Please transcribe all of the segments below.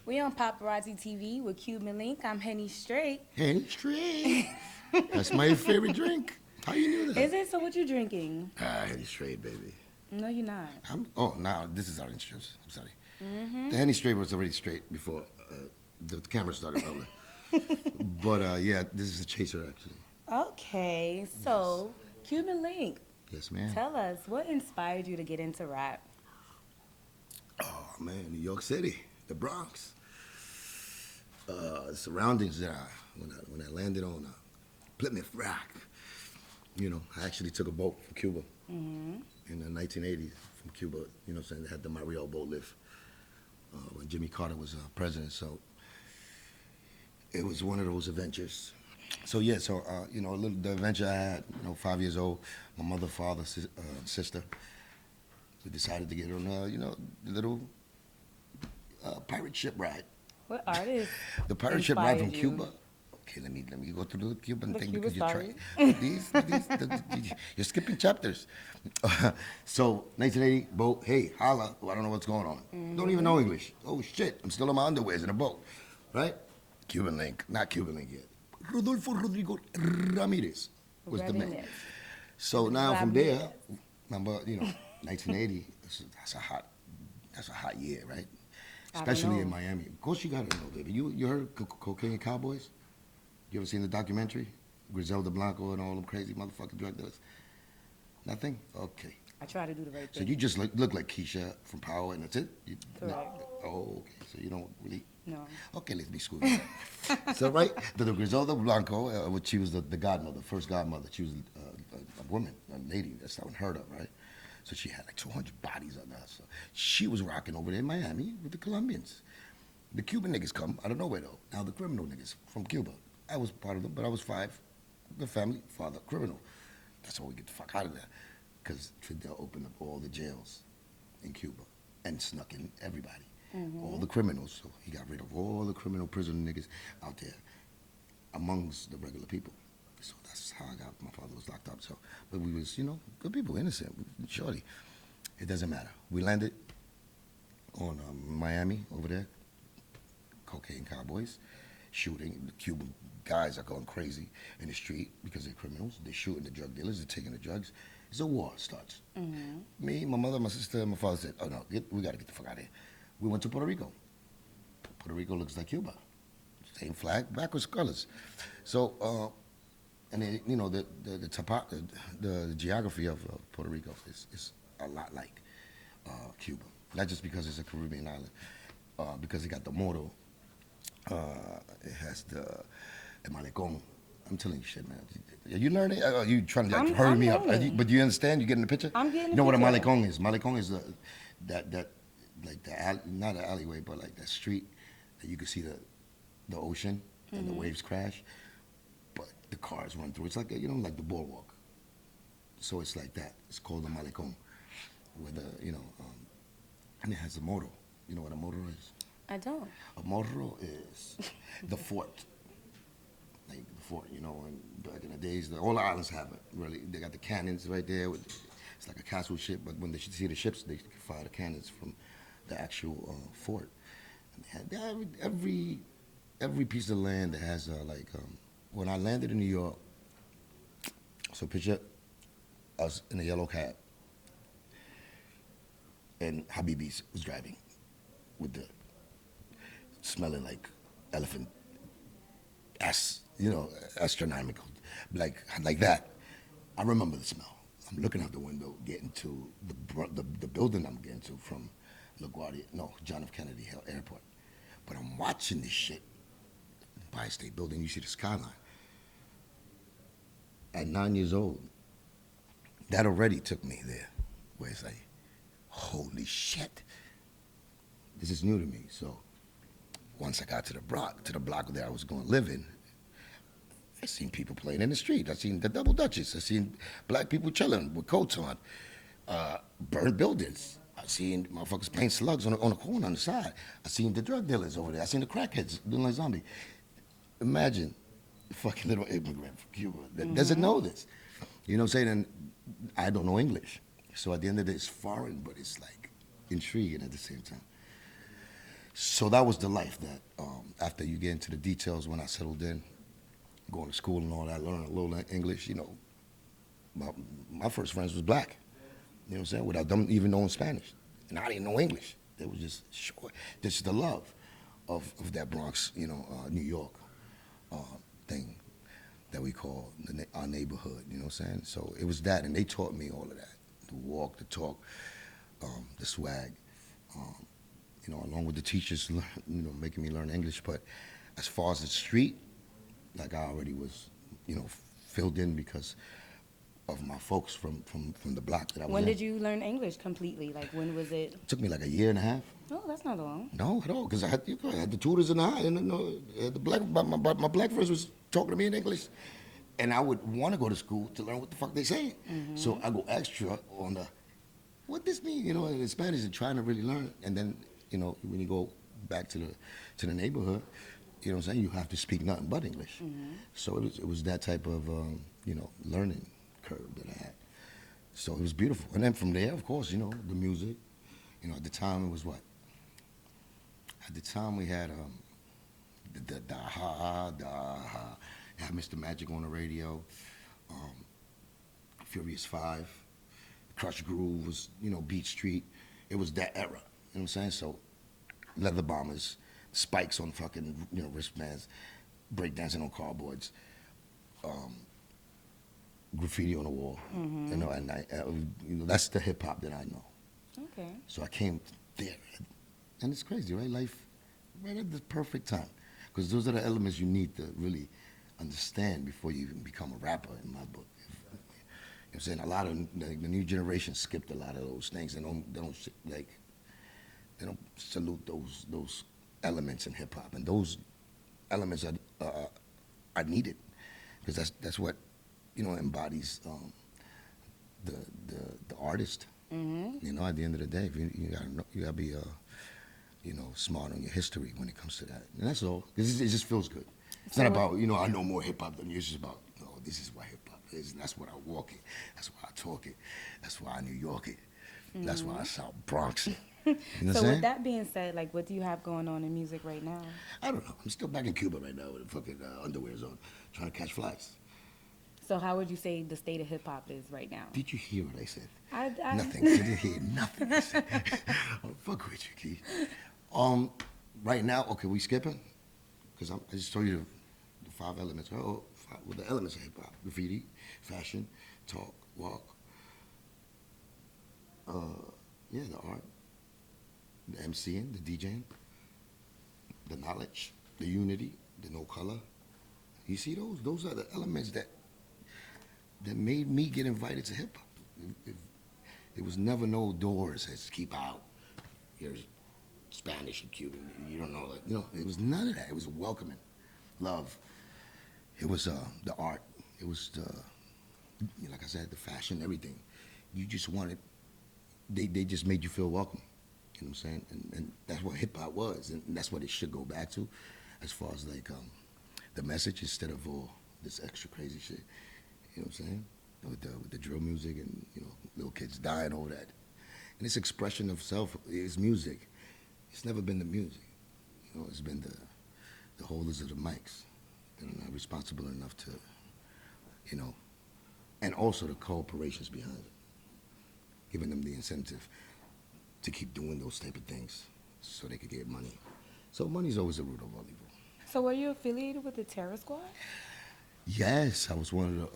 We on Paparazzi TV with Cuban Link. I'm Hennystr8t. Hennystr8t. That's my favorite drink. How you knew that? Is it? So what you drinking? Hennystr8t, baby. No, you're not. Now this is orange juice. I'm sorry. The Hennystr8t was already straight before the camera started rolling. But yeah, this is a chaser actually. Okay, so Cuban Link. Yes, ma'am. Tell us, what inspired you to get into rap? Oh man, New York City, the Bronx. The surroundings there. When I landed on Plymouth Rock, you know, I actually took a boat from Cuba in the 1980s from Cuba. You know, what I'm saying they had the Mario boat lift when Jimmy Carter was president. So it was one of those adventures. So yeah, you know, the adventure I had, you know, 5 years old, my mother, father, sister, we decided to get on, you know, a little pirate ship ride. What artist? The pirate ship ride from inspired you? Cuba. Okay, let me go through the Cuban The thing Cuba because story? you're skipping chapters. So 1980 boat. Hey, holla. Oh, I don't know what's going on. Don't even know English. Oh shit, I'm still in my underwears in a boat, right? Cuban Link, not Cuban Link yet. Rodolfo Rodrigo Ramirez was the man. Ramirez. So now from there, Ramirez. remember, you know, 1980. That's a hot year, right? I don't Especially know. in Miami. Of course, you gotta know, baby. You heard Cocaine Cowboys? You ever seen the documentary? Griselda Blanco and all them crazy motherfucking drug dealers? Nothing? Okay. I try to do the right So thing. you just look like Keisha from Power, and that's it? Correct. Oh, okay. So you don't really. No. Okay, let's be school. So right, the Griselda Blanco, which she was the godmother, first godmother. She was a woman, a lady that's unheard of, right? So she had like 200 bodies on her. So she was rocking over there in Miami with the Colombians. The Cuban niggas come out of nowhere though. Now the criminal niggas from Cuba. I was part of them, but I was 5. The family, father, criminal. That's why we get the fuck out of there. Because Fidel opened up all the jails in Cuba and snuck in everybody. All the criminals. So he got rid of all the criminal prison niggas out there amongst the regular people. So that's how my father was locked up. So, but we was, you know, good people, innocent, shorty. It doesn't matter. We landed on Miami over there, Cocaine Cowboys, shooting. The Cuban guys are going crazy in the street because they're criminals. They're shooting the drug dealers. They're taking the drugs. It's a war starts. Me, my mother, my sister, and my father said, "Oh no, we got to get the fuck out of here." We went to Puerto Rico. Puerto Rico looks like Cuba, same flag, backwards colors. So, and then, you know, the geography of Puerto Rico is a lot like Cuba. Not just because it's a Caribbean island, because it got the motto. It has the malecón. I'm telling you shit, man. Are you learning? Are you trying to hurry I'm me up? learning. But you understand? You getting the picture? I'm getting the You know what a picture. malecón is? Malecón is that like not an alleyway, but like that street that you can see the ocean and the waves crash, but the cars run through. It's like, you know, like the boardwalk. So it's like that. It's called a malecón, where and it has a motto. You know what a motto is? I don't. A motto is the fort. Like the fort, you know, and back in the days, all the islands have it, really. They got the cannons right there. It's like a castle ship, but when they see the ships, they can fire the cannons from the actual fort. And they had every piece of land that has, when I landed in New York, so picture us in a yellow cab, and Habibis was driving with the smelling like elephant astronomical, like that. I remember the smell. I'm looking out the window, getting to the building I'm getting to from John F. Kennedy Airport. But I'm watching this shit, Empire State Building. You see the skyline. At 9 years old, that already took me there, where it's like, holy shit, this is new to me. So once I got to the block that I was going to live in, I seen people playing in the street. I seen the double dutches. I seen black people chilling with coats on, burned buildings. I seen motherfuckers playing slugs on the corner on the side. I seen the drug dealers over there. I seen the crackheads doing like zombie. Imagine a fucking little immigrant from Cuba that doesn't know this. You know what I'm saying? And I don't know English. So at the end of the day, it's foreign, but it's like intriguing at the same time. So that was the life that after you get into the details, when I settled in, going to school and all that, learning a little English, my first friends was black. You know what I'm saying? Without them even knowing Spanish. And I didn't know English. It was just sure. This is the love of that Bronx, New York thing that we call our neighborhood, you know what I'm saying? So it was that, and they taught me all of that. The walk, the talk, the swag, along with the teachers, making me learn English. But as far as the street, like I already was, filled in because of my folks from the block that I was When in. did you learn English completely? Like, when was it? It took me like a year and a half. Oh, that's not long. No, at all, because I had the tutors in the high, and the black, my black friends was talking to me in English, and I would want to go to school to learn what the fuck they saying. So I go extra on the, what this mean, in Spanish, and trying to really learn. And then, when you go back to the neighborhood, you know what I'm saying, you have to speak nothing but English. So it was that type of, learning curve that I had. So it was beautiful. And then from there, of course, the music, at the time it was what? At the time we had had Mr. Magic on the radio, Furious 5, Crush Groove was, Beat Street. It was that era, you know what I'm saying? So leather bombers, spikes on fucking, wristbands, breakdancing on cardboards, graffiti on the wall, and that's the hip hop that I know. Okay. So I came there, and it's crazy, right? Life, right at the perfect time, because those are the elements you need to really understand before you even become a rapper. In my book, you know what I'm saying, a lot of the new generation skipped a lot of those things, and they don't salute those elements in hip hop, and those elements are needed, because that's what embodies the artist. At the end of the day, you gotta be smart on your history when it comes to that, and that's all. It just feels good. It's not about I know more hip hop than you. It's just about this is what hip hop is, and that's what I walk it. That's why I talk it. That's why I New York it. That's why I South Bronx it. You know So what I'm with that being said, like, what do you have going on in music right now? I don't know. I'm still back in Cuba right now with the fucking underwears on, trying to catch flies. So how would you say the state of hip hop is right now? Did you hear what I said? I Nothing. You didn't hear nothing I said. Oh, fuck with you, Keith. Right now, okay, we skipping? Because I just told you the 5 elements. The elements of hip hop: graffiti, fashion, talk, walk. The art, the MCing, the DJing, the knowledge, the unity, the no color. You see those? Those are the elements that made me get invited to hip hop. It was never no doors as keep out. Here's Spanish and Cuban. You don't know that. It was none of that. It was welcoming, love. It was the art. It was like I said, the fashion, everything. You just wanted. They just made you feel welcome. You know what I'm saying? And that's what hip hop was, and that's what it should go back to, as far as like the message, instead of all this extra crazy shit. You know what I'm saying? With the drill music and little kids dying over that. And this expression of self is music. It's never been the music. It's been the holders of the mics that are not responsible enough to, and also the corporations behind it, giving them the incentive to keep doing those type of things so they could get money. So money's always the root of all evil. So were you affiliated with the Terror Squad? Yes, I was one of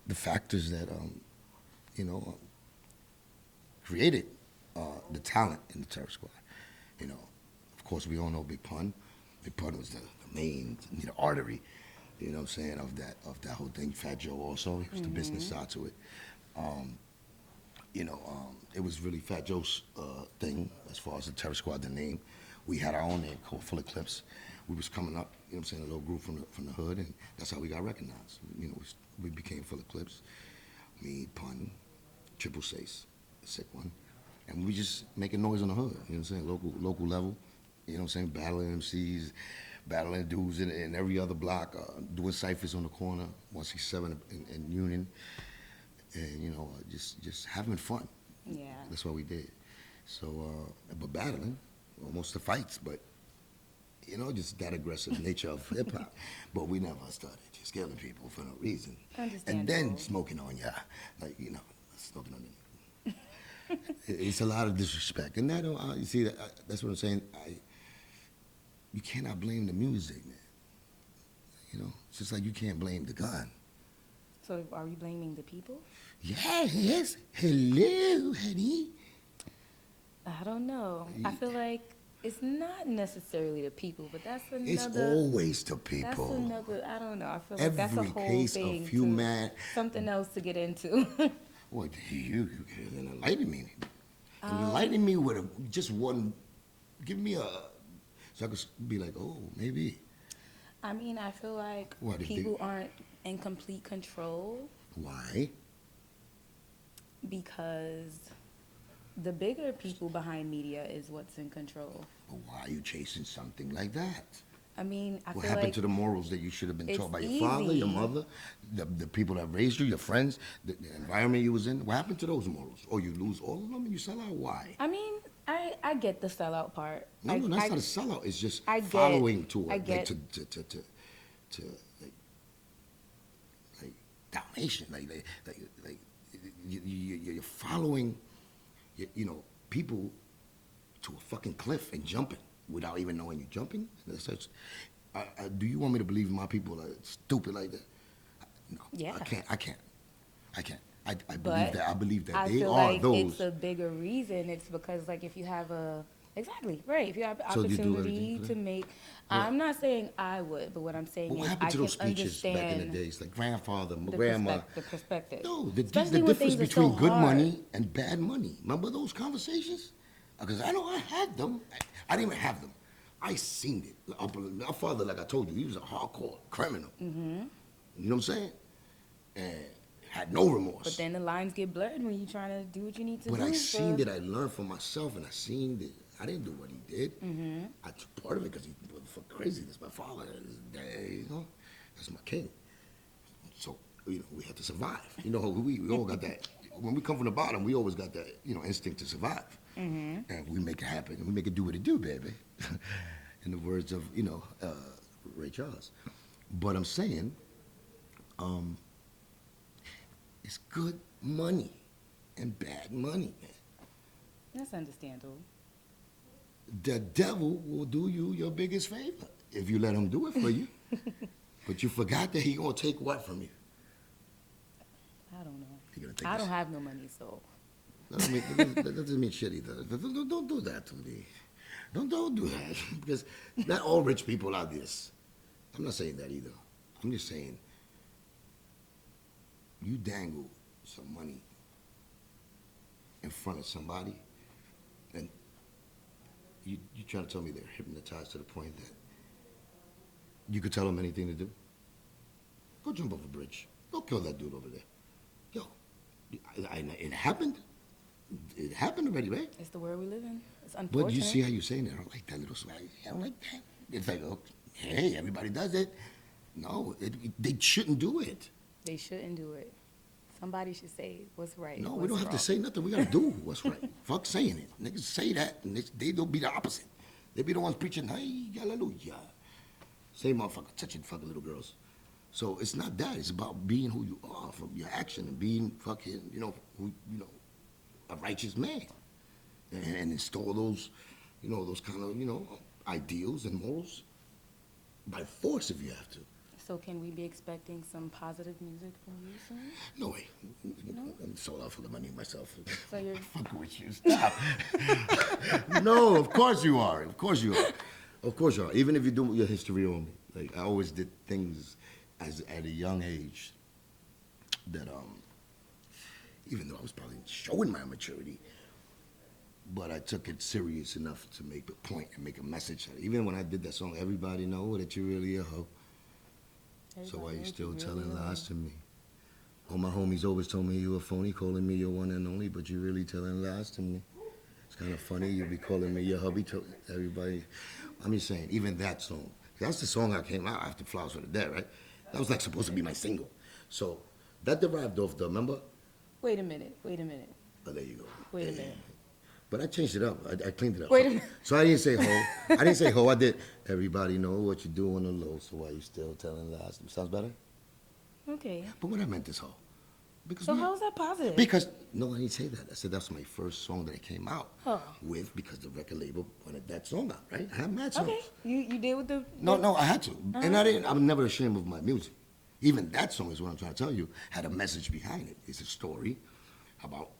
the factors that created the talent in the Terror Squad. Of course, we all know Big Pun. Big Pun was the main artery, what I'm saying, of that whole thing. Fat Joe also, he was the business side to it. It was really Fat Joe's thing as far as the Terror Squad, the name. We had our own name called Full Eclipse. We was coming up, a little group from the hood, and that's how we got recognized. We became Full Eclipse. Me, Pun, Triple Sace, the sick one. And we just making noise on the hood, local level, battling MCs, battling dudes in every other block, doing ciphers on the corner, 167 in Union, and, just having fun. Yeah. That's what we did. So, but battling, almost to fights, but you know, just that aggressive nature of hip hop. But we never started just killing people for no reason. And then smoking on ya, like, you know, smoking on you. It's a lot of disrespect. And that, you see, that's what I'm saying. You cannot blame the music, man. You know, it's just like you can't blame the gun. So are we blaming the people? Yes. Hello, honey. I don't know. I feel like it's not necessarily the people, but that's another. It's always the people. That's another. I don't know. I feel like that's a Every whole case thing. of human. Something else to get into. What you enlighten me? Enlighten me with just one. Give me a, so I could be like, oh, maybe. I mean, I feel like people aren't in complete control. Why? Because the bigger people behind media is what's in control. But why are you chasing something like that? I mean, I what feel happened like to the morals that you should have been taught by your easy. father, your mother, the people that raised you, your friends, the environment you was in? What happened to those morals? Or you lose all of them and you sell out? Why? I mean, I get the sellout part. No, that's not a sellout. It's just following to it, like domination, like you're following, you know, people to a fucking cliff and jumping without even knowing you're jumping. Do you want me to believe my people are stupid like that? No, yeah. I can't. I believe that. I believe that they feel are like those. It's a bigger reason. It's because, like, if you have exactly right. If you have the So you do opportunity to make, I'm not saying I would, but what I'm saying But what is happened I to can those speeches back in the understand days, like grandfather, grandma? the perspective. No, the Especially when difference things are between so good hard. money and bad money. Remember those conversations? Because I know I had them. I didn't even have them. I seen it. My father, like I told you, he was a hardcore criminal. Mm-hmm. You know what I'm saying? And had no remorse. But then the lines get blurred when you're trying to do what you need to do. When I seen it, I learned for myself, and I seen that I didn't do what he did. Mm-hmm. I took part of it because he was fucking crazy. That's my father. You know, that's my king. So, you know, we had to survive. You know, we all got that. When we come from the bottom, we always got that, you know, instinct to survive. Mm-hmm. And we make it happen. And we make it do what it do, baby. In the words of, you know, Ray Charles. But I'm saying, it's good money and bad money, man. That's understandable. The devil will do you your biggest favor if you let him do it for you. But you forgot that he gonna take what from you? I don't know. He gonna take I don't have no money, so. That doesn't mean shit either. Don't do that to me. Don't do that. Because not all rich people are this. I'm not saying that either. I'm just saying you dangle some money in front of somebody and you trying to tell me they're hypnotized to the point that you could tell them anything to do? Go jump off a bridge. Go kill that dude over there. Yo, it happened. It happened already, right? It's the world we live in. It's unfortunate. But you see how you're saying that? I don't like that little swag. I don't like that. It's like, oh, hey, everybody does it. No, they shouldn't do it. They shouldn't do it. Somebody should say what's right. No, we don't have to say nothing. We got to do what's right. Fuck saying it. Niggas say that, and they don't be the opposite. They be the ones preaching, hey, hallelujah. Same motherfucker touching fucking little girls. So it's not that. It's about being who you are from your action and being fucking, a righteous man. And install those, those kind of, ideals and morals by force if you have to. So can we be expecting some positive music from you soon? No way. No? I'm sold out for the money myself. So you're fucking with you. Stop. No, of course you are. Of course you are. Of course you are. Even if you do your history on me. Like, I always did things at a young age that, even though I was probably showing my maturity, but I took it serious enough to make a point and make a message. Even when I did that song, everybody know that you're really a hoe. So why you still telling lies to me? All my homies always told me you a phony, calling me your one and only, but you really telling lies to me. It's kind of funny, you be calling me your hubby to everybody. I'm just saying, even that song, that's the song I came out after Flowers for the Dead, right? That was like supposed to be my single. So that derived off the, remember? Wait a minute. Oh, there you go. Wait a minute. But I changed it up. I cleaned it up. Wait a minute. So I didn't say ho. I didn't say ho. I did. Everybody know what you do on the low, so why you still telling lies? Sounds better? Okay. But what I meant is ho. Because So how is that positive? Because, no, I didn't say that. I said that's my first song that I came out Oh. with because the record label wanted that song out, right? I have mad songs. Okay. You did with the... No, I had to. And I'm never ashamed of my music. Even that song is what I'm trying to tell you, had a message behind it. It's a story about,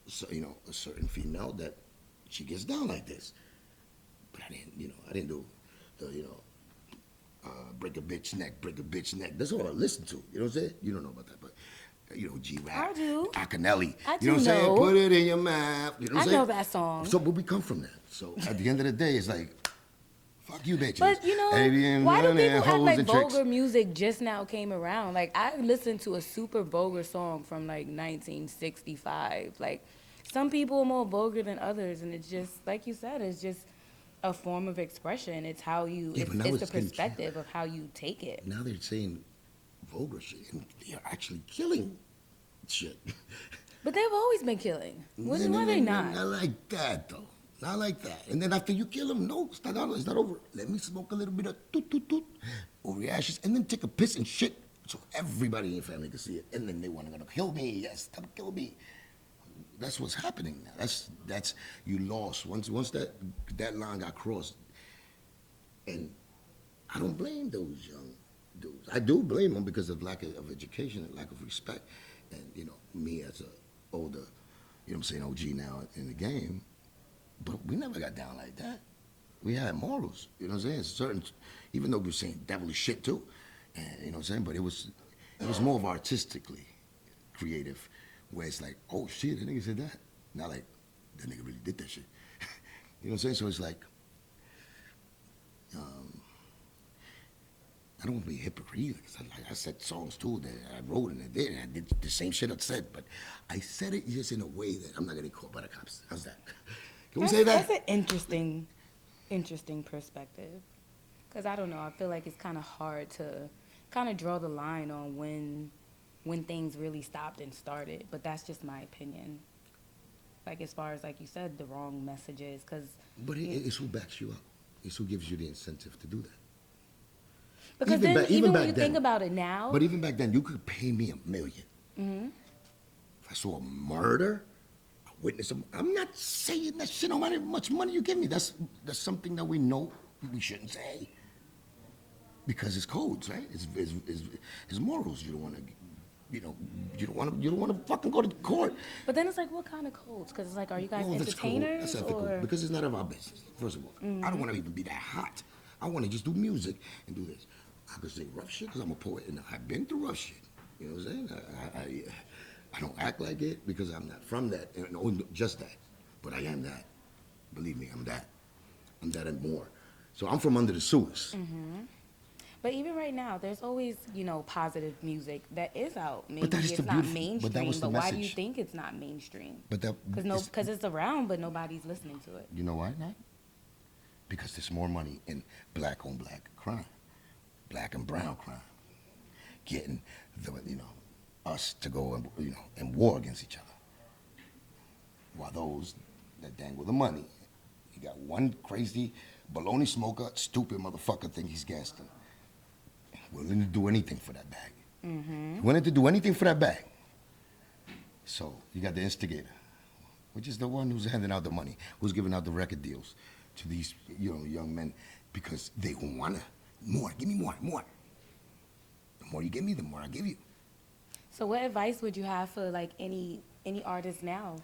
a certain female that she gets down like this. But I didn't do the, break a bitch neck. That's all I listen to. You know what I'm saying? You don't know about that, but, G-Rap. I do. Akinelli. I You know what I'm do saying? know. Put it in your mouth. You know what I'm I saying? know that song. So, but we come from that. So, at the end of the day, it's like, fuck you, bitches. But why do people act hoes like and tricks. vulgar music just now came around? Like I listened to a super vulgar song from like 1965. Like some people are more vulgar than others, and it's just like you said, it's just a form of expression. It's how you, Yeah, but now it's the it's getting perspective of how you take it. Now they're saying vulgar shit, and they're actually killing shit. But they've always been killing. Why are they not? Not like that, though. Not like that. And then after you kill them, no, it's not over. Let me smoke a little bit of toot over your ashes, and then take a piss and shit so everybody in your family can see it. And then they want to kill me. Yes, come kill me. That's what's happening now. That's you lost once that line got crossed. And I don't blame those young dudes. I do blame them because of lack of education and lack of respect. And me as a older, OG now in the game. But we never got down like that. We had morals, you know what I'm saying? Even though we were saying devilish shit too, and you know what I'm saying. But it was more of artistically creative, where it's like, oh shit, that nigga said that. Not like that nigga really did that shit. You know what I'm saying? So it's like, I don't want to be a hypocrite either, because I said songs too that I wrote and I did, and I did the same shit I said, but I said it just in a way that I'm not getting caught by the cops. How's that? Can we say that? That's an interesting perspective. Because I don't know, I feel like it's kind of hard to kind of draw the line on when things really stopped and started, but that's just my opinion. Like as far as, like you said, the wrong messages, because... But it's who backs you up. It's who gives you the incentive to do that. Because even when you think about it now... But even back then, you could pay me $1 million. Mm-hmm. If I saw a murder, a witness, I'm not saying that shit no matter how much money you give me. That's something that we know we shouldn't say. Because it's codes, right? It's morals. You don't want to... you don't want to fucking go to court. But then it's like, what kind of codes? Because it's like, are you guys entertainers? That's ethical. Or? Because it's none of our business, first of all. I don't want to even be that hot. I want to just do music and do this. I could say rough shit because I'm a poet and I've been through rough shit. You know what I'm saying? I don't act like it because I'm not from that, and just that. But I am that. Believe me, I'm that. I'm that and more. So I'm from under the sewers. Mm-hmm. But even right now, there's always, positive music that is out. Maybe it's not mainstream, but why do you think it's not mainstream? Because it's around, but nobody's listening to it. You know why not? Because there's more money in black on black crime, black and brown crime, getting us to go and war against each other. While those that dangle the money, you got one crazy baloney smoker, stupid motherfucker think he's gangster. Willing to do anything for that bag. Mm-hmm. Willing to do anything for that bag. So you got the instigator, which is the one who's handing out the money, who's giving out the record deals to these young men because they want more. Give me more. The more you give me, the more I give you. So what advice would you have for like any artist now?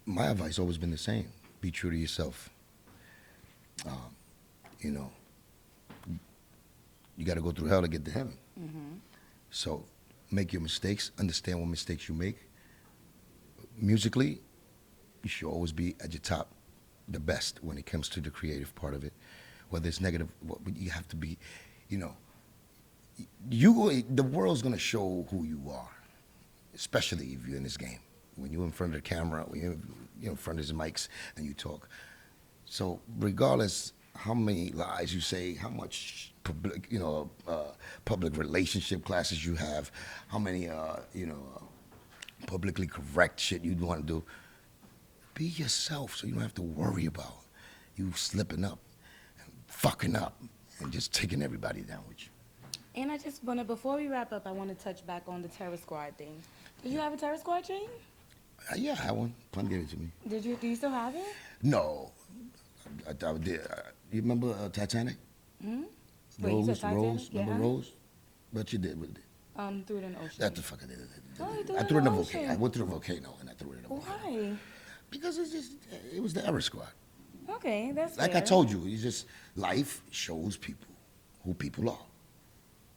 My advice always been the same: be true to yourself. You got to go through hell to get to heaven. Mm-hmm. So make your mistakes, understand what mistakes you make. Musically, you should always be at your top, the best when it comes to the creative part of it. Whether it's negative, you have to be, the world's going to show who you are, especially if you're in this game. When you're in front of the camera, when you're in front of these mics and you talk. So regardless how many lies you say, how much public relationship classes you have, how many publicly correct shit you want to do. Be yourself so you don't have to worry about you slipping up, and fucking up, and just taking everybody down with you. And I just want to, before we wrap up, I want to touch back on the Terror Squad thing. Did you have a Terror Squad chain? Yeah, I had one. Pun gave it to me. Did you? Do you still have it? No. I did. You remember Titanic? Hmm. Wait, you said Titanic? Rose? Yeah. Remember Rose? But you did with it. Threw it in the ocean. That's the fuck I did. Oh, you threw I it threw it in in the the volcano. I ocean. went to the volcano and I threw it in the volcano. Why? Because it was the Terror Squad. Okay, that's Like fair. I told you, it's just life shows people who people are.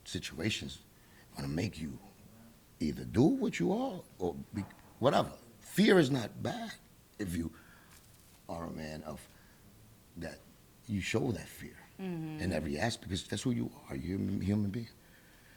Situations want to make you either do what you are or be whatever. Fear is not bad if you are a man of that. You show that fear in every aspect because that's who you are. You're a human being.